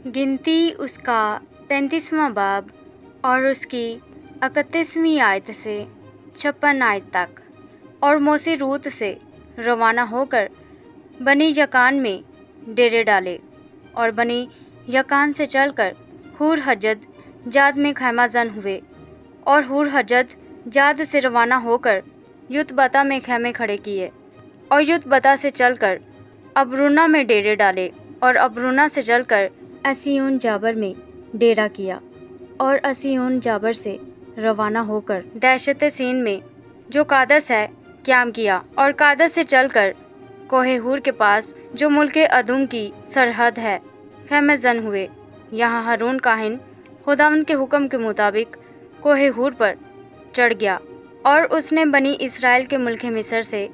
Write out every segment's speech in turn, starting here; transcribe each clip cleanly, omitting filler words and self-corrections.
गिनती उसका 33वां बाब और उसकी 31वीं आयत से 56 आयत तक। और मूसा रूत से रवाना होकर बनी यकान में डेरे डाले और बनी यकान से चलकर हूर हजद जाद में खैमा जन हुए और हूर हजद जाद से रवाना होकर युतबता में खैमे खड़े किए और युतबता से चलकर अबरूना में डेरे डाले और अबरूना से चलकर असीयोन जाबर में डेरा किया और असीयोन जाबर से रवाना होकर दहशत सीन में जो कादस है क्याम किया और कादस से चलकर कोहे हूर के पास जो मुल्क अदुम की सरहद है खैमे जन हुए। यहाँ हारून काहिन खुदावंद के हुक्म के मुताबिक कोहे हूर पर चढ़ गया और उसने बनी इसराइल के मुल्क मिस्र से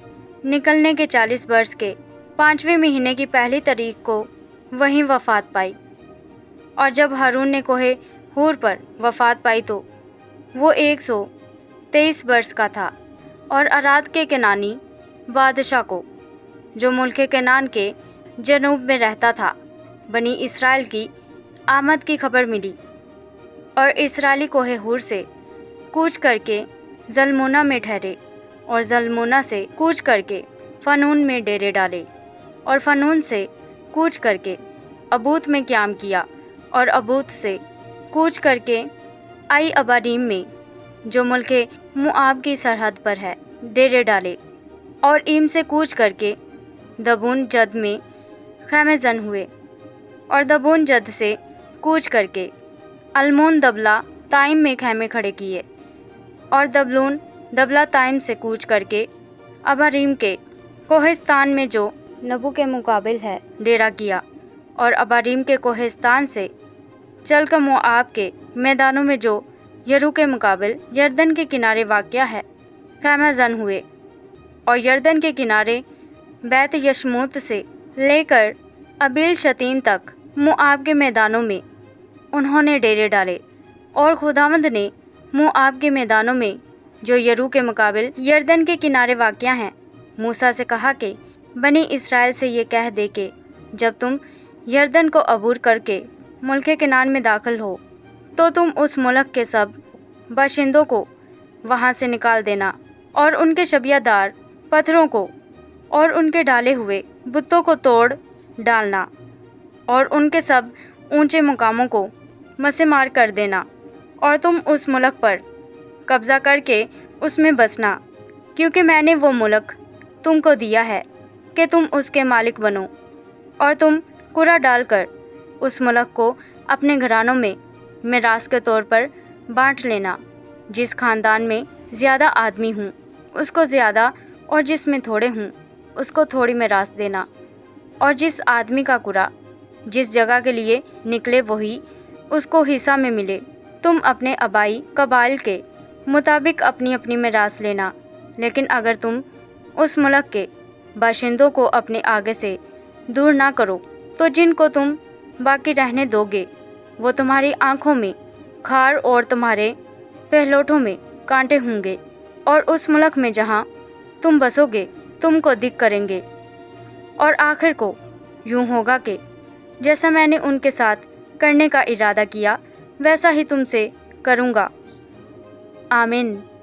निकलने के 40 वर्ष के 5वें महीने की पहली तारीख को वहीं वफ़ात पाई। और जब हारून ने कोहे हूर पर वफ़ात पाई तो वो 123 वर्ष का था। और अराद के केनानी बादशाह को जो मुल्क केनान के जनूब में रहता था बनी इसराइल की आमद की खबर मिली और इसराइली कोहे हूर से कूच करके जलमोना में ठहरे और जलमोना से कूच करके फ़नून में डेरे डाले और फ़नून से कूच करके अबूत में क्याम किया और अबूत से कूच करके आई अबारीम में जो मुल्क मुआब की सरहद पर है डेरे डाले और ईम से कूच करके दबून जद में खैमे जन हुए और दबून जद से कूच करके अल्मोन दबला ताइम में खैमे खड़े किए और दबलून दबला ताइम से कूच करके अबारीम के कोहिस्तान में जो नबू के मुकाबिल है डेरा किया और अबारीम के कोहिस्तान से चलकर मोआब के मैदानों में जो यरू के मुकाबिल यरदन के किनारे वाक़या है खैमा जन हुए और यरदन के किनारे बैत यशमूत से लेकर अबील शतीम तक मोआब के मैदानों में उन्होंने डेरे डाले। और खुदावंद ने मोआब के मैदानों में जो यरू के मुकाबिल यरदन के किनारे वाक़या हैं मूसा से कहा कि बनी इसराइल से ये कह दे कि जब तुम यरदन को अबूर करके मुल्क केनान में दाखिल हो तो तुम उस मुल्क के सब बाशिंदों को वहाँ से निकाल देना और उनके शबियादार पत्थरों को और उनके डाले हुए बुतों को तोड़ डालना और उनके सब ऊंचे मुकामों को मसेमार कर देना और तुम उस मुल्क पर कब्ज़ा करके उसमें बसना, क्योंकि मैंने वो मुल्क तुमको दिया है कि तुम उसके मालिक बनो। और तुम कुरा डालकर उस मुल्क को अपने घरानों में मिरास के तौर पर बांट लेना। जिस खानदान में ज़्यादा आदमी हूँ उसको ज़्यादा और जिसमें थोड़े हूँ उसको थोड़ी मिरास देना। और जिस आदमी का कुरा जिस जगह के लिए निकले वही उसको हिस्सा में मिले। तुम अपने आबाई कबाइल के मुताबिक अपनी अपनी मिरास लेना। लेकिन अगर तुम उस मुल्क के बाशिंदों को अपने आगे से दूर ना करो तो जिनको तुम बाकी रहने दोगे वो तुम्हारी आँखों में खार और तुम्हारे पहलोठों में कांटे होंगे और उस मुल्क में जहाँ तुम बसोगे तुमको दिक करेंगे। और आखिर को यूँ होगा कि जैसा मैंने उनके साथ करने का इरादा किया वैसा ही तुमसे करूँगा। आमीन।